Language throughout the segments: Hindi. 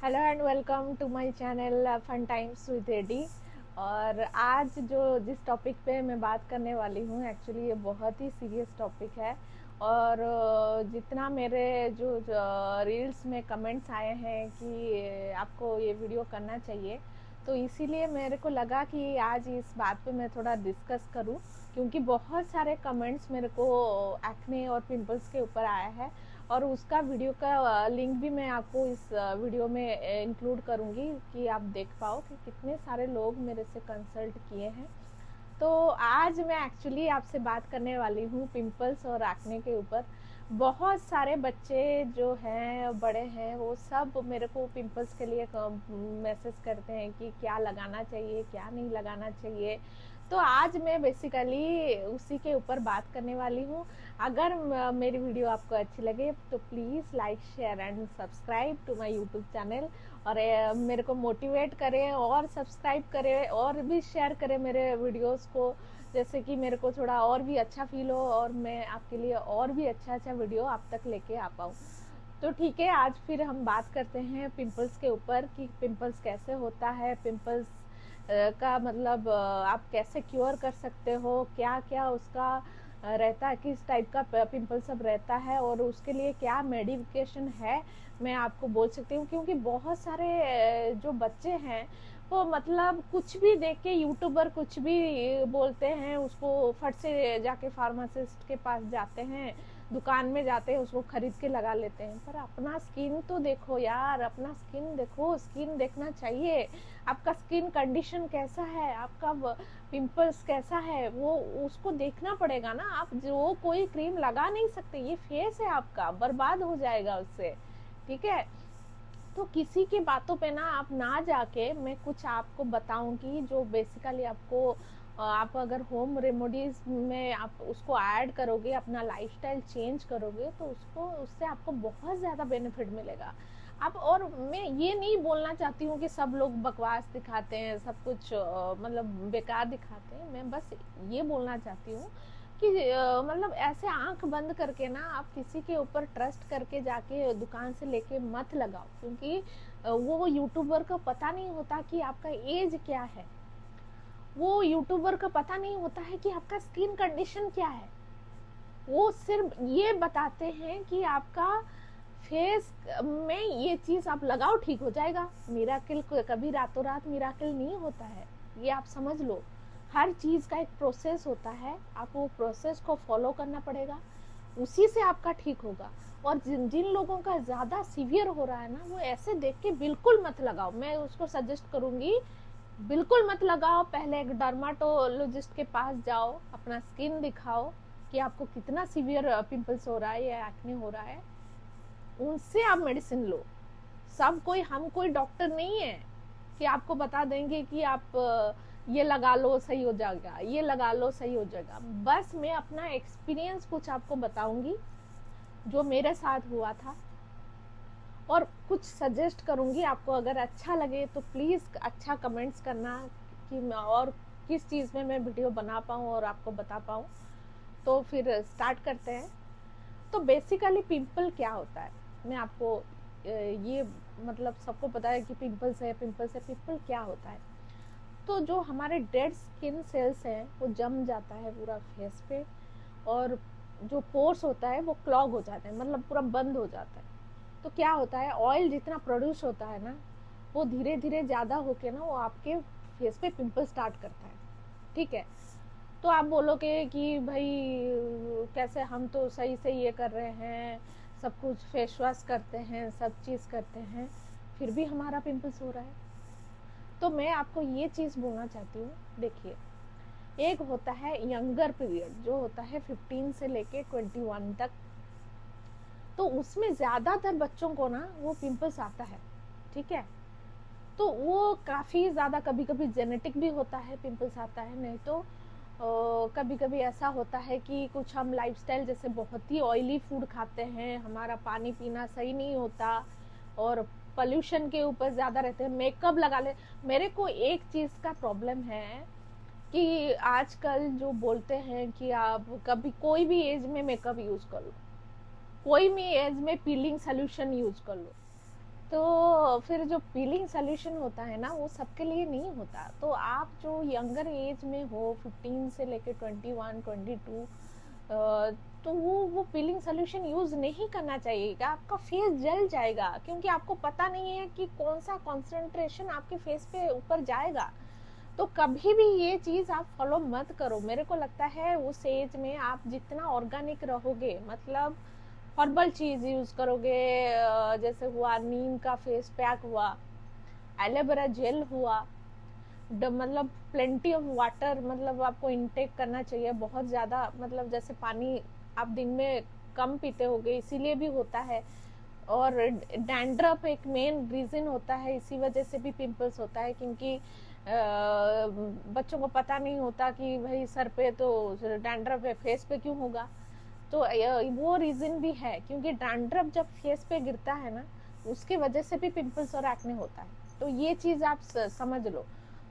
Hello and welcome to my channel fun times with Eddie. और आज जिस टॉपिक पे मैं बात करने वाली हूँ, एक्चुअली ये बहुत ही सीरियस टॉपिक है। और जितना मेरे रील्स में कमेंट्स आए हैं कि आपको ये वीडियो करना चाहिए, तो इसीलिए मेरे को लगा कि आज इस बात पे मैं थोड़ा डिस्कस करूँ, क्योंकि बहुत सारे कमेंट्स मेरे को एक्ने और पिंपल्स के ऊपर आया है। और उसका वीडियो का लिंक भी मैं आपको इस वीडियो में इंक्लूड करूँगी कि आप देख पाओ कि कितने सारे लोग मेरे से कंसल्ट किए हैं। तो आज मैं एक्चुअली आपसे बात करने वाली हूँ पिंपल्स और एक्ने के ऊपर। बहुत सारे बच्चे जो हैं, बड़े हैं, वो सब मेरे को पिंपल्स के लिए मैसेज करते हैं कि क्या लगाना चाहिए, क्या नहीं लगाना चाहिए। तो आज मैं बेसिकली उसी के ऊपर बात करने वाली हूँ। अगर मेरी वीडियो आपको अच्छी लगे तो please like share and subscribe to my YouTube channel. और मेरे को मोटिवेट करें और सब्सक्राइब करें और भी शेयर करें मेरे वीडियोस को, जैसे कि मेरे को थोड़ा और भी अच्छा फील हो और मैं आपके लिए और भी अच्छा वीडियो आप तक लेके आ पाऊँ। तो ठीक है, आज फिर हम बात करते हैं पिंपल्स के ऊपर कि पिंपल्स कैसे होता है, पिंपल्स का मतलब आप कैसे क्योर कर सकते हो, क्या क्या उसका रहता है, किस टाइप का पिंपल सब रहता है और उसके लिए क्या मेडिकेशन है, मैं आपको बोल सकती हूँ। क्योंकि बहुत सारे जो बच्चे हैं वो मतलब कुछ भी देख के, यूट्यूबर कुछ भी बोलते हैं, उसको फट से जाके फार्मासिस्ट के पास जाते हैं, दुकान में जाते हैं, उसको खरीद के लगा लेते हैं। पर अपना स्किन तो देखो यार, अपना स्किन देखो, स्किन देखना चाहिए। आपका स्किन कंडीशन कैसा है, आपका पिंपल्स कैसा है, वो उसको देखना पड़ेगा ना। आप जो कोई क्रीम लगा नहीं सकते, ये फेस है आपका, बर्बाद हो जाएगा उससे। ठीक है, तो किसी की बातों पे ना आप ना जाके, मैं कुछ आपको बताऊंगी जो बेसिकली आपको आप अगर होम रेमेडीज में आप उसको ऐड करोगे, अपना लाइफस्टाइल चेंज करोगे, तो उससे आपको बहुत ज़्यादा बेनिफिट मिलेगा। आप, और मैं ये नहीं बोलना चाहती हूँ कि सब लोग बकवास दिखाते हैं, सब कुछ मतलब बेकार दिखाते हैं। मैं बस ये बोलना चाहती हूँ कि मतलब ऐसे आंख बंद करके ना आप किसी के ऊपर ट्रस्ट करके जाके दुकान से लेके मत लगाओ। क्योंकि वो यूट्यूबर का पता नहीं होता कि आपका एज क्या है, वो यूट्यूबर का पता नहीं होता है कि आपका स्किन कंडीशन क्या है। वो सिर्फ ये बताते हैं कि आपका फेस में ये चीज आप लगाओ ठीक हो जाएगा। मिराकिल कभी रातों रात मिराकिल नहीं होता है, ये आप समझ लो। हर चीज का एक प्रोसेस होता है, आप वो प्रोसेस को फॉलो करना पड़ेगा, उसी से आपका ठीक होगा। और जिन जिन लोगों का ज्यादा सीवियर हो रहा है ना, वो ऐसे देख के बिल्कुल मत लगाओ। मैं उसको सजेस्ट करूंगी, बिल्कुल मत लगाओ। पहले एक डर्माटोलॉजिस्ट के पास जाओ, अपना स्किन दिखाओ कि आपको कितना सीवियर पिंपल्स हो रहा है या एक्ने हो रहा है, उनसे आप मेडिसिन लो। सब कोई, हम कोई डॉक्टर नहीं है कि आपको बता देंगे कि आप ये लगा लो सही हो जाएगा, ये लगा लो सही हो जाएगा। बस मैं अपना एक्सपीरियंस कुछ आपको बताऊंगी जो मेरे साथ हुआ था, और कुछ सजेस्ट करूंगी आपको। अगर अच्छा लगे तो प्लीज़ अच्छा कमेंट्स करना कि मैं और किस चीज़ में मैं वीडियो बना पाऊँ और आपको बता पाऊँ। तो फिर स्टार्ट करते हैं। तो बेसिकली पिंपल क्या होता है, मैं आपको ये मतलब सबको पता है कि पिंपल्स है, पिंपल्स है। पिंपल क्या होता है, तो जो हमारे डेड स्किन सेल्स हैं वो जम जाता है पूरा फेस पे, और जो पोर्स होता है वो क्लॉग हो जाता है, मतलब पूरा बंद हो जाता है। तो क्या होता है, ऑयल जितना प्रोड्यूस होता है ना, वो धीरे धीरे ज़्यादा होके ना वो आपके फेस पे पिंपल स्टार्ट करता है। ठीक है, तो आप बोलोगे कि भाई कैसे, हम तो सही से ये कर रहे हैं, सब कुछ फेस वॉश करते हैं, सब चीज़ करते हैं, फिर भी हमारा पिंपल्स हो रहा है। तो मैं आपको ये चीज़ बोलना चाहती हूँ, देखिए, एक होता है यंगर पीरियड, जो होता है 15 से लेके 21 तक। तो उसमें ज़्यादातर बच्चों को ना वो पिंपल्स आता है। ठीक है, तो वो काफ़ी ज़्यादा, कभी कभी जेनेटिक भी होता है, पिंपल्स आता है। नहीं तो कभी कभी ऐसा होता है कि कुछ हम लाइफस्टाइल जैसे बहुत ही ऑयली फूड खाते हैं, हमारा पानी पीना सही नहीं होता, और पोल्यूशन के ऊपर ज़्यादा रहते हैं, मेकअप लगा ले। मेरे को एक चीज़ का प्रॉब्लम है कि आजकल जो बोलते हैं कि आप कभी कोई भी एज में मेकअप यूज़ कर लो, कोई भी एज में पीलिंग सोल्यूशन यूज़ कर लो, तो फिर जो पीलिंग सोल्यूशन होता है ना, वो सबके लिए नहीं होता। तो आप जो यंगर एज में हो, 15 से लेके 21, 22, तो वो पीलिंग सोल्यूशन यूज नहीं करना चाहिएगा। आपका फेस जल जाएगा, क्योंकि आपको पता नहीं है कि कौन सा कॉन्सेंट्रेशन आपके फेस पे ऊपर जाएगा। तो कभी भी ये चीज आप फॉलो मत करो। मेरे को लगता है उस एज में आप जितना ऑर्गेनिक रहोगे, मतलब हर्बल चीज यूज करोगे, जैसे हुआ नीम का फेस पैक हुआ, एलोवेरा जेल हुआ, मतलब प्लेंटी ऑफ वाटर, मतलब आपको इनटेक करना चाहिए बहुत ज़्यादा। मतलब जैसे पानी आप दिन में कम पीते होगे, इसीलिए भी होता है। और डैंड्रफ एक मेन रीज़न होता है, इसी वजह से भी पिंपल्स होता है, क्योंकि बच्चों को पता नहीं होता कि भाई सर पे तो डैंड्रफ है, फेस पे क्यों होगा। तो वो रीज़न भी है, क्योंकि डैंड्रफ जब फेस पे गिरता है ना, उसकी वजह से भी पिंपल्स और एक्ने होता है। तो ये चीज़ आप समझ लो।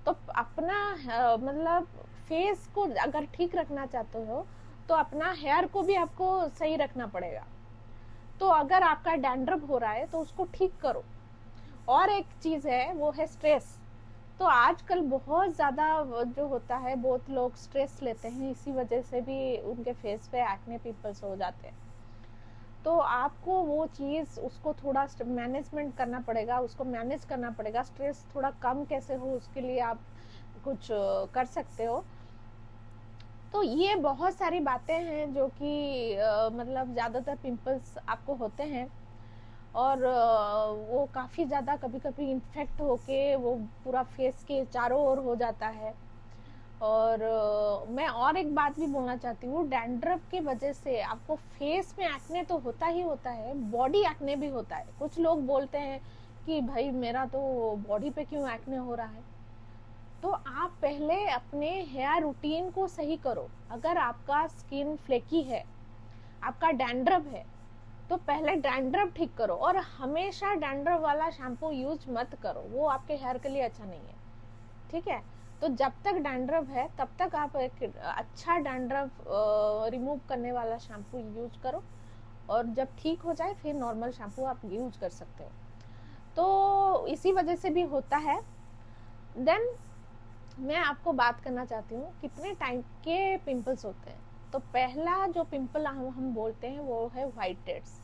तो अपना मतलब फेस को अगर ठीक रखना चाहते हो, तो अपना हेयर को भी आपको सही रखना पड़ेगा। तो अगर आपका डैंड्रफ हो रहा है तो उसको ठीक करो। और एक चीज़ है, वो है स्ट्रेस। तो आजकल बहुत ज़्यादा जो होता है, बहुत लोग स्ट्रेस लेते हैं, इसी वजह से भी उनके फेस पे एक्ने पिंपल्स हो जाते हैं। तो आपको वो चीज़, उसको थोड़ा मैनेजमेंट करना पड़ेगा, उसको मैनेज करना पड़ेगा। स्ट्रेस थोड़ा कम कैसे हो, उसके लिए आप कुछ कर सकते हो। तो ये बहुत सारी बातें हैं जो कि मतलब ज़्यादातर पिंपल्स आपको होते हैं, और वो काफ़ी ज़्यादा कभी कभी इन्फेक्ट होके वो पूरा फेस के चारों ओर हो जाता है। और मैं और एक बात भी बोलना चाहती हूँ, डैंड्रफ की वजह से आपको फेस में एक्ने तो होता ही होता है, बॉडी एक्ने भी होता है। कुछ लोग बोलते हैं कि भाई मेरा तो बॉडी पे क्यों एक्ने हो रहा है। तो आप पहले अपने हेयर रूटीन को सही करो। अगर आपका स्किन फ्लेकी है, आपका डैंड्रफ है, तो पहले डैंड्रफ ठीक करो। और हमेशा डैंड्रफ वाला शैम्पू यूज मत करो, वो आपके हेयर के लिए अच्छा नहीं है, ठीक है। तो जब तक डैंड्रफ है तब तक आप एक अच्छा डैंड्रफ रिमूव करने वाला शैम्पू यूज करो, और जब ठीक हो जाए फिर नॉर्मल शैम्पू आप यूज कर सकते हो। तो इसी वजह से भी होता है। देन मैं आपको बात करना चाहती हूँ कितने टाइप के पिंपल्स होते हैं। तो पहला जो पिंपल हम बोलते हैं वो है व्हाइट हेड्स।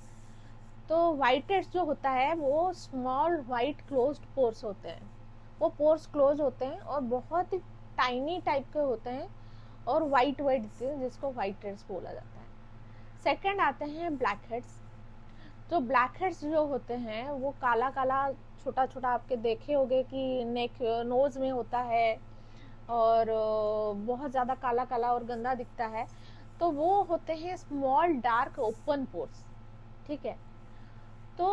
तो व्हाइट हेड्स जो होता है वो स्मॉल व्हाइट क्लोज्ड पोर्स होते हैं। वो पोर्स क्लोज होते हैं और बहुत ही टाइनी टाइप के होते हैं, और वाइट जिसको व्हाइट हेड्स बोला जाता है। सेकंड आते हैं ब्लैक हेड्स। तो ब्लैक हेड्स जो होते हैं वो काला काला छोटा छोटा, आपके देखे होंगे कि नेक नोज में होता है, और बहुत ज़्यादा काला काला और गंदा दिखता है। तो वो होते हैं स्मॉल डार्क ओपन पोर्स, ठीक है। तो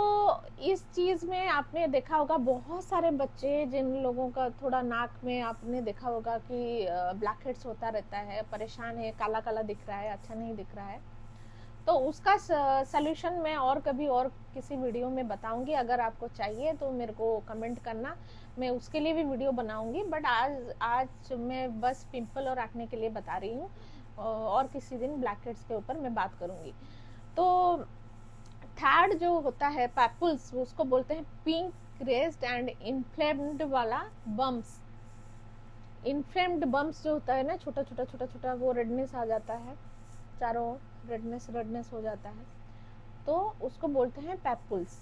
इस चीज़ में आपने देखा होगा बहुत सारे बच्चे, जिन लोगों का थोड़ा नाक में आपने देखा होगा कि ब्लैक हेड्स होता रहता है, परेशान है, काला काला दिख रहा है, अच्छा नहीं दिख रहा है। तो उसका सलूशन मैं और कभी और किसी वीडियो में बताऊंगी। अगर आपको चाहिए तो मेरे को कमेंट करना, मैं उसके लिए भी वीडियो बनाऊंगी। बट आज मैं बस पिंपल और एक्ने के लिए बता रही हूँ, और किसी दिन ब्लैक हेड्स के ऊपर मैं बात करूंगी। तो थर्ड जो होता है पैपुल्स, उसको बोलते हैं पिंक रेस्ड एंड इन्फ्लेम्ड वाला बम्स। इन्फ्लेम्ड बम्स जो होता है ना, छोटा छोटा छोटा छोटा, वो रेडनेस आ जाता है चारों, रेडनेस हो जाता है, तो उसको बोलते हैं पैपुल्स।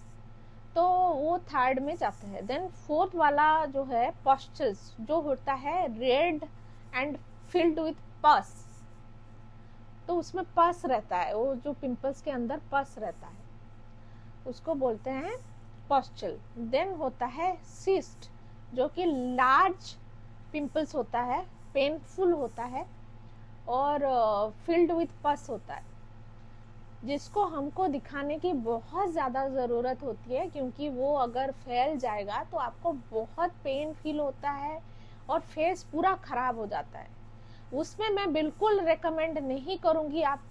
तो वो थर्ड में जाता है। देन फोर्थ वाला जो है पॉस्चल्स, जो होता है रेड एंड फिल्ड विथ पस। तो उसमें पस रहता है, वो जो पिंपल्स के अंदर पस रहता है, उसको बोलते हैं पॉस्चल। देन होता है सिस्ट, जो कि लार्ज पिंपल्स होता है, पेनफुल होता है, और फिल्ड विथ पस होता है, जिसको हमको दिखाने की बहुत ज़्यादा ज़रूरत होती है, क्योंकि वो अगर फैल जाएगा तो आपको बहुत पेन फील होता है और फेस पूरा ख़राब हो जाता है। उसमें मैं बिल्कुल रेकमेंड नहीं करूँगी आप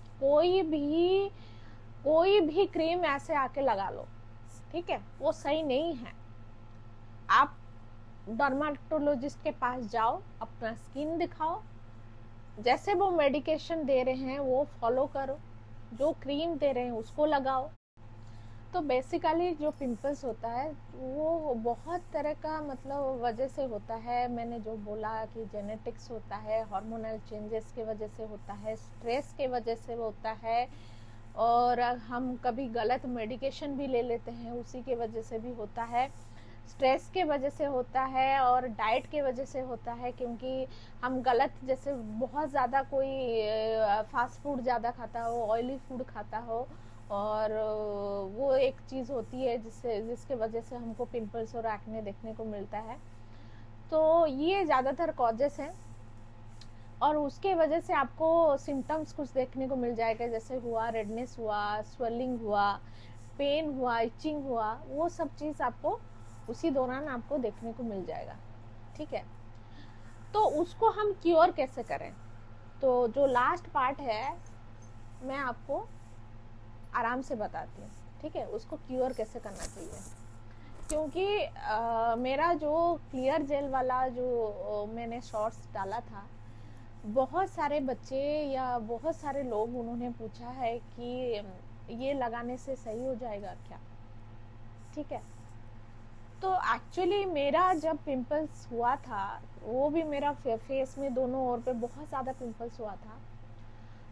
कोई भी क्रीम ऐसे आके लगा लो, ठीक है, वो सही नहीं है। आप डर्माटोलॉजिस्ट के पास जाओ, अपना स्किन दिखाओ, जैसे वो मेडिकेशन दे रहे हैं वो फॉलो करो, जो क्रीम दे रहे हैं उसको लगाओ। तो बेसिकली जो पिंपल्स होता है वो बहुत तरह का मतलब वजह से होता है। मैंने जो बोला कि जेनेटिक्स होता है, हार्मोनल चेंजेस के वजह से होता है, स्ट्रेस के वजह से होता है, और हम कभी गलत मेडिकेशन भी ले लेते हैं, उसी के वजह से भी होता है। स्ट्रेस के वजह से होता है और डाइट के वजह से होता है, क्योंकि हम गलत, जैसे बहुत ज़्यादा कोई फास्ट फूड ज़्यादा खाता हो, ऑयली फूड खाता हो, और वो एक चीज़ होती है जिसके वजह से हमको पिंपल्स और एक्ने देखने को मिलता है। तो ये ज़्यादातर कॉजेस हैं, और उसके वजह से आपको सिम्टम्स कुछ देखने को मिल जाएगा, जैसे हुआ रेडनेस हुआ, स्वेलिंग हुआ, पेन हुआ, इचिंग हुआ, वो सब चीज़ आपको उसी दौरान आपको देखने को मिल जाएगा। ठीक है, तो उसको हम क्योर कैसे करें? तो जो लास्ट पार्ट है मैं आपको आराम से बताती हूँ। ठीक है, उसको क्योर कैसे करना चाहिए, क्योंकि मेरा जो क्लियर जेल वाला जो मैंने शॉर्ट्स डाला था, बहुत सारे बच्चे या बहुत सारे लोग उन्होंने पूछा है कि ये लगाने से सही हो जाएगा क्या। ठीक है, तो एक्चुअली मेरा जब पिंपल्स हुआ था, वो भी मेरा फेस में दोनों ओर पे बहुत ज़्यादा पिंपल्स हुआ था,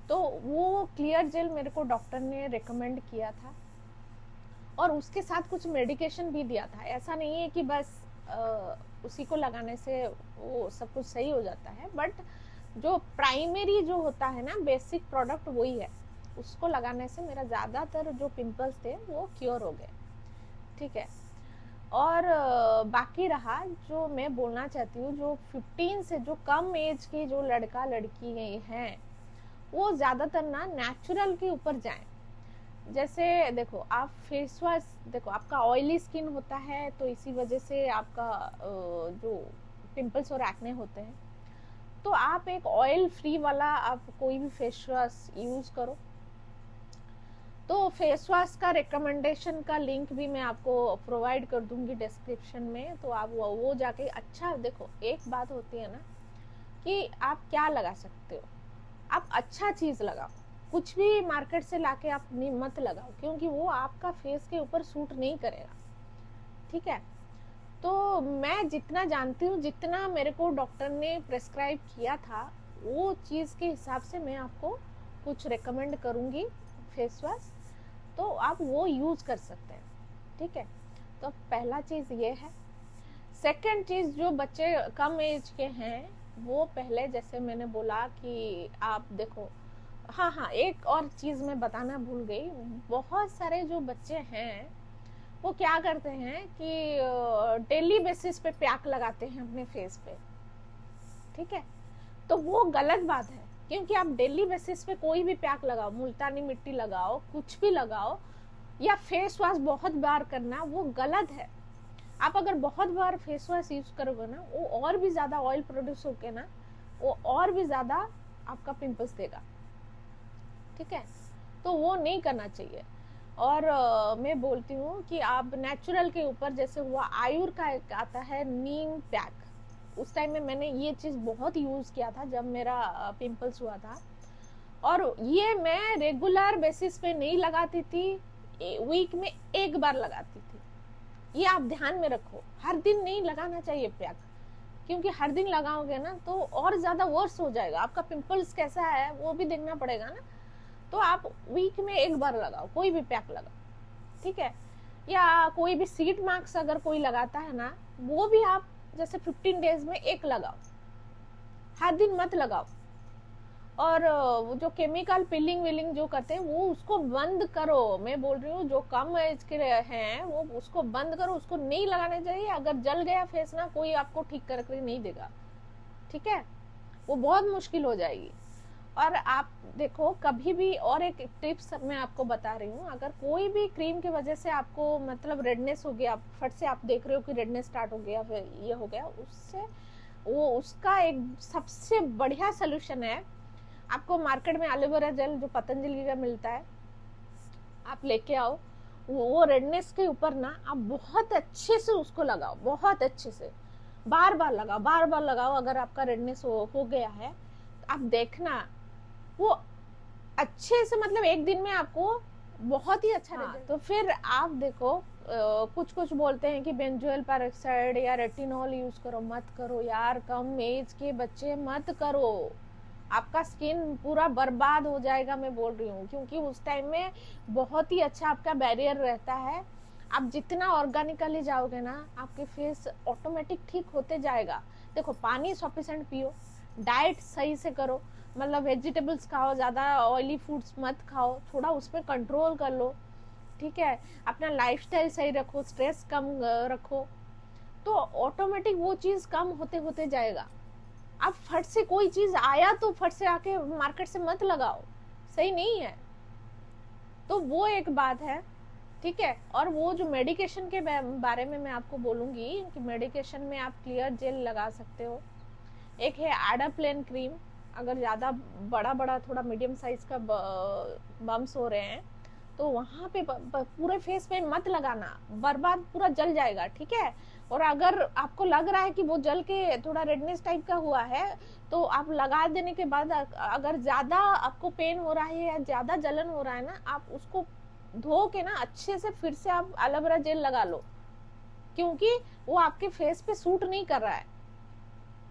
तो वो क्लियर जेल मेरे को डॉक्टर ने रिकमेंड किया था, और उसके साथ कुछ मेडिकेशन भी दिया था। ऐसा नहीं है कि बस उसी को लगाने से वो सब कुछ सही हो जाता है, बट जो प्राइमरी जो होता है ना, बेसिक प्रोडक्ट वही है, उसको लगाने से मेरा ज़्यादातर जो पिंपल्स थे वो क्योर हो गए। ठीक है, और बाकी रहा, जो मैं बोलना चाहती हूँ, जो 15 से जो कम एज के जो लड़का लड़की हैं, वो ज़्यादातर ना नेचुरल के ऊपर जाएं। जैसे देखो, आप फेस वॉश, देखो आपका ऑयली स्किन होता है, तो इसी वजह से आपका जो पिंपल्स और एक्ने होते हैं, तो आप एक ऑयल फ्री वाला आप कोई भी फेस वॉश यूज़ करो। तो फेस वॉश का रिकमेंडेशन का लिंक भी मैं आपको प्रोवाइड कर दूंगी डिस्क्रिप्शन में, तो आप वो जाके अच्छा देखो। एक बात होती है ना कि आप क्या लगा सकते हो, आप अच्छा चीज़ लगाओ, कुछ भी मार्केट से लाके आप मत लगाओ, क्योंकि वो आपका फेस के ऊपर सूट नहीं करेगा। ठीक है, तो मैं जितना जानती हूँ, जितना मेरे को डॉक्टर ने प्रेस्क्राइब किया था, वो चीज़ के हिसाब से मैं आपको कुछ रेकमेंड करूँगी फेस वॉश, तो आप वो यूज़ कर सकते हैं। ठीक है, तो पहला चीज़ ये है। सेकंड चीज़, जो बच्चे कम एज के हैं, वो पहले जैसे मैंने बोला कि आप देखो, हाँ, एक और चीज़ मैं बताना भूल गई। बहुत सारे जो बच्चे हैं वो क्या करते हैं कि डेली बेसिस पे पैक लगाते हैं अपने फेस पे। ठीक है, तो वो गलत बात है, क्योंकि आप डेली बेसिस पे कोई भी पैक लगाओ, मुल्तानी मिट्टी लगाओ, कुछ भी लगाओ, या फेस वॉश बहुत बार करना, वो गलत है। आप अगर बहुत बार फेस वॉश यूज करोगे ना, वो और भी ज़्यादा ऑयल प्रोड्यूस होके ना, वो और भी ज़्यादा आपका पिंपल्स देगा। ठीक है, तो वो नहीं करना चाहिए। और मैं बोलती हूँ कि आप नेचुरल के ऊपर, जैसे हुआ आयुर का एक आता है नीम पैक, उस टाइम में मैंने ये चीज़ बहुत यूज़ किया था जब मेरा पिंपल्स हुआ था, और ये मैं रेगुलर बेसिस पे नहीं लगाती थी, वीक में एक बार लगाती थी। ये आप ध्यान में रखो, हर दिन नहीं लगाना चाहिए पैक, क्योंकि हर दिन लगाओगे ना तो और ज़्यादा वर्स हो जाएगा। आपका पिंपल्स कैसा है वो भी देखना पड़ेगा ना, तो आप वीक में एक बार लगाओ, कोई भी पैक लगाओ। ठीक है, या कोई भी सीट मार्क्स अगर कोई लगाता है ना, वो भी आप जैसे 15 डेज में एक लगाओ, हर दिन मत लगाओ। और वो जो केमिकल पिलिंग विलिंग जो करते हैं, वो उसको बंद करो। मैं बोल रही हूँ जो कम एज के हैं वो उसको बंद करो, उसको नहीं लगाना चाहिए। अगर जल गया फेस ना, कोई आपको ठीक करके नहीं देगा। ठीक है, वो बहुत मुश्किल हो जाएगी। और आप देखो, कभी भी, और एक टिप्स मैं आपको बता रही हूँ, अगर कोई भी क्रीम की वजह से आपको मतलब रेडनेस हो गया, फट से आप देख रहे हो कि रेडनेस स्टार्ट हो गया, फिर ये हो गया, उससे उसका एक सबसे बढ़िया सोल्यूशन है, आपको मार्केट में एलोवेरा जेल जो पतंजलि का मिलता है, आप लेके आओ। वो रेडनेस के ऊपर ना आप बहुत अच्छे से उसको लगाओ, बहुत अच्छे से, बार बार लगाओ, बार बार लगाओ। अगर आपका रेडनेस हो गया है, तो आप देखना वो अच्छे से, मतलब एक दिन में आपको बहुत ही अच्छा रिजल्ट। तो फिर आप देखो कुछ कुछ बोलते हैं कि बेंजोइल पेरोक्साइड या रेटिनॉल यूज करो, मत करो यार, कम एज के बच्चे मत करो, आपका स्किन पूरा बर्बाद हो जाएगा, मैं बोल रही हूँ, क्योंकि उस टाइम में बहुत ही अच्छा आपका बैरियर रहता है। आप जितना ऑर्गेनिकली जाओगे ना, आपके फेस ऑटोमेटिक ठीक होते जाएगा। देखो पानी सफिशिएंट पियो, डाइट सही से करो, मतलब वेजिटेबल्स खाओ, ज़्यादा ऑयली फूड्स मत खाओ, थोड़ा उस पर कंट्रोल कर लो, ठीक है, अपना लाइफस्टाइल सही रखो, स्ट्रेस कम रखो, तो ऑटोमेटिक वो चीज़ कम होते होते जाएगा। अब फट से कोई चीज़ आया तो फट से आके मार्केट से मत लगाओ, सही नहीं है। तो वो एक बात है, ठीक है। और वो जो मेडिकेशन के बारे में मैं आपको बोलूँगी कि मेडिकेशन में आप क्लियर जेल लगा सकते हो, एक है एडाप्लेन क्रीम, अगर ज़्यादा बड़ा बड़ा थोड़ा मीडियम साइज का बम्स हो रहे हैं तो वहाँ पे पूरे फेस पे मत लगाना, बर्बाद पूरा जल जाएगा, ठीक है। और अगर आपको लग रहा है कि वो जल के थोड़ा रेडनेस टाइप का हुआ है तो आप लगा देने के बाद अगर ज़्यादा आपको पेन हो रहा है या ज़्यादा जलन हो रहा है ना, आप उसको धो के ना अच्छे से फिर से आप एलोवेरा जेल लगा लो, क्योंकि वो आपके फेस पे सूट नहीं कर रहा है,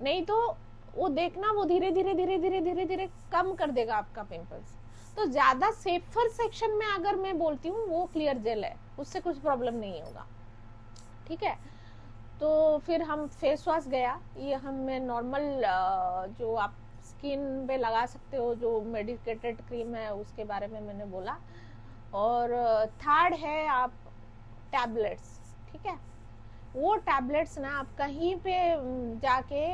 नहीं तो वो देखना वो धीरे धीरे धीरे धीरे धीरे धीरे कम कर देगा आपका पिंपल्स। तो ज्यादा सेफर सेक्शन में अगर मैं बोलती हूँ वो क्लियर जेल है, उससे कुछ प्रॉब्लम नहीं होगा, ठीक है। तो फिर हम फेस वॉश गया, ये हमें नॉर्मल जो आप स्किन पे लगा सकते हो जो मेडिकेटेड क्रीम है उसके बारे में मैंने बोला। और थर्ड है आप टैबलेट्स, ठीक है। वो टैबलेट्स ना आप कहीं पे जाके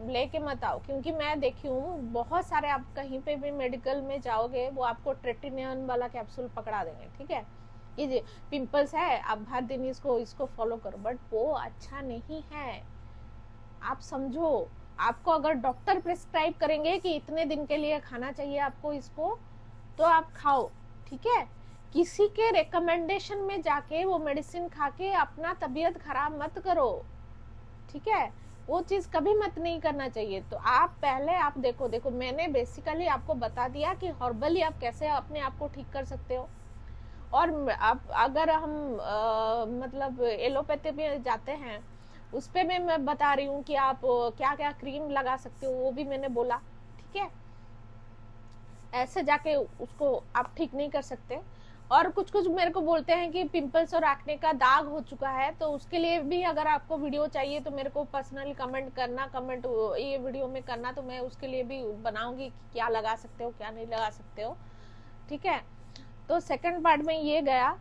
लेके मत आओ, क्योंकि मैं देखी हूँ बहुत सारे, आप कहीं पे भी मेडिकल में जाओगे वो आपको ट्रेटिनियन वाला कैप्सूल पकड़ा देंगे, ठीक है, ये पिंपल्स है आप हर दिन इसको फॉलो करो, बट वो अच्छा नहीं है। आप समझो, आपको अगर डॉक्टर प्रिस्क्राइब करेंगे कि इतने दिन के लिए खाना चाहिए आपको इसको, तो आप खाओ, ठीक है। किसी के रिकमेंडेशन में जाके वो मेडिसिन खा के अपना तबीयत खराब मत करो, ठीक है, वो चीज कभी मत नहीं करना चाहिए। तो आप पहले आप देखो मैंने बेसिकली आपको बता दिया कि हर्बली आप कैसे अपने आप को ठीक कर सकते हो। और आप अगर हम मतलब एलोपैथी में जाते हैं उस पे भी मैं बता रही हूँ कि आप क्या क्या क्रीम लगा सकते हो, वो भी मैंने बोला, ठीक है। ऐसे जाके उसको आप ठीक नहीं कर सकते। और कुछ कुछ मेरे को बोलते हैं कि पिंपल्स और एक्ने का दाग हो चुका है, तो उसके लिए भी अगर आपको वीडियो चाहिए तो मेरे को पर्सनली कमेंट करना, कमेंट ये वीडियो में करना, तो मैं उसके लिए भी बनाऊंगी कि क्या लगा सकते हो क्या नहीं लगा सकते हो, ठीक है। तो सेकंड पार्ट में ये गया।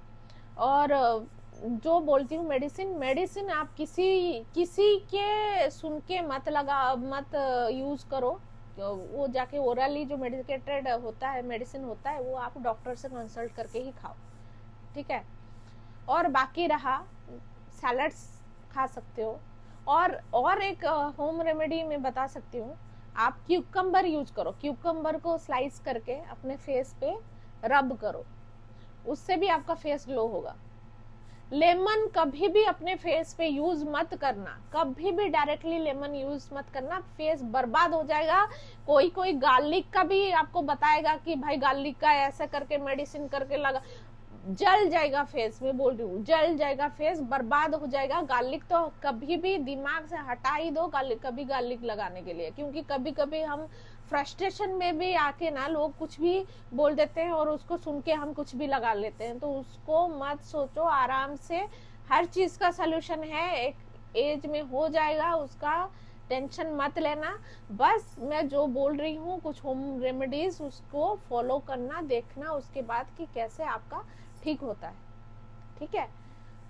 और जो बोलती हूँ मेडिसिन आप किसी के सुन के मत यूज करो, वो जाके ओरली जो मेडिकेटेड होता है मेडिसिन होता है वो आप डॉक्टर से कंसल्ट करके ही खाओ, ठीक है। और बाकी रहा सैलड्स खा सकते हो। और एक होम रेमेडी में बता सकती हूँ, आप क्यूकम्बर यूज करो, क्यूकम्बर को स्लाइस करके अपने फेस पे रब करो, उससे भी आपका फेस ग्लो होगा। लेमन कभी भी अपने फेस पे यूज मत करना, कभी भी डायरेक्टली लेमन यूज मत करना, फेस बर्बाद हो जाएगा। कोई गार्लिक का भी आपको बताएगा कि भाई गार्लिक का ऐसा करके मेडिसिन करके लगा, जल जाएगा फेस, में बोल रही हूँ जल जाएगा फेस, बर्बाद हो जाएगा। गार्लिक तो कभी भी दिमाग से हटा ही दो कभी गार्लिक लगाने के लिए, क्योंकि कभी कभी हम फ्रस्ट्रेशन में भी आके ना लोग कुछ भी बोल देते हैं और उसको सुन के हम कुछ भी लगा लेते हैं, तो उसको मत सोचो, आराम से हर चीज का सोल्यूशन है, एक एज में हो जाएगा, उसका टेंशन मत लेना। बस मैं जो बोल रही हूँ कुछ होम रेमेडीज उसको फॉलो करना, देखना उसके बाद कि कैसे आपका ठीक होता है, ठीक है।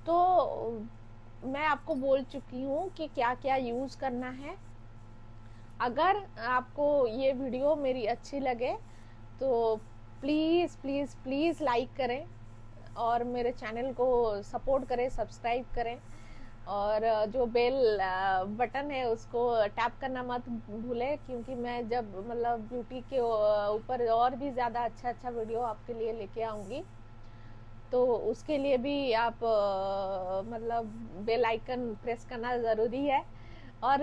तो मैं आपको बोल चुकी हूँ कि क्या क्या यूज करना है। अगर आपको ये वीडियो मेरी अच्छी लगे तो प्लीज़ प्लीज़ प्लीज़ लाइक करें और मेरे चैनल को सपोर्ट करें, सब्सक्राइब करें, और जो बेल बटन है उसको टैप करना मत भूलें, क्योंकि मैं जब मतलब ब्यूटी के ऊपर और भी ज़्यादा अच्छा वीडियो आपके लिए लेके आऊँगी, तो उसके लिए भी आप मतलब बेल आइकन प्रेस करना ज़रूरी है। और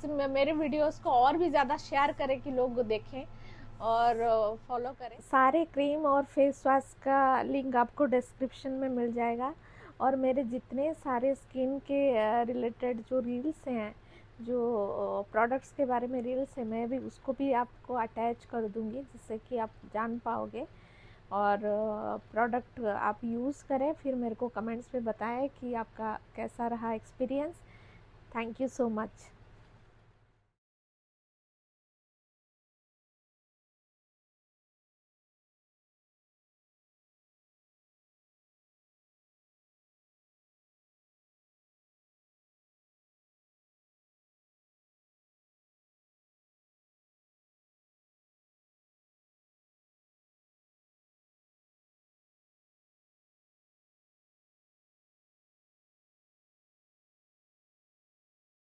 मेरे वीडियोस को और भी ज़्यादा शेयर करें कि लोग देखें, और फॉलो करें। सारे क्रीम और फेस वॉश का लिंक आपको डिस्क्रिप्शन में मिल जाएगा, और मेरे जितने सारे स्किन के रिलेटेड जो रील्स हैं, जो प्रोडक्ट्स के बारे में रील्स है, मैं भी उसको भी आपको अटैच कर दूंगी, जिससे कि आप जान पाओगे। और प्रोडक्ट आप यूज़ करें, फिर मेरे को कमेंट्स में बताएं कि आपका कैसा रहा experience. Thank you so much.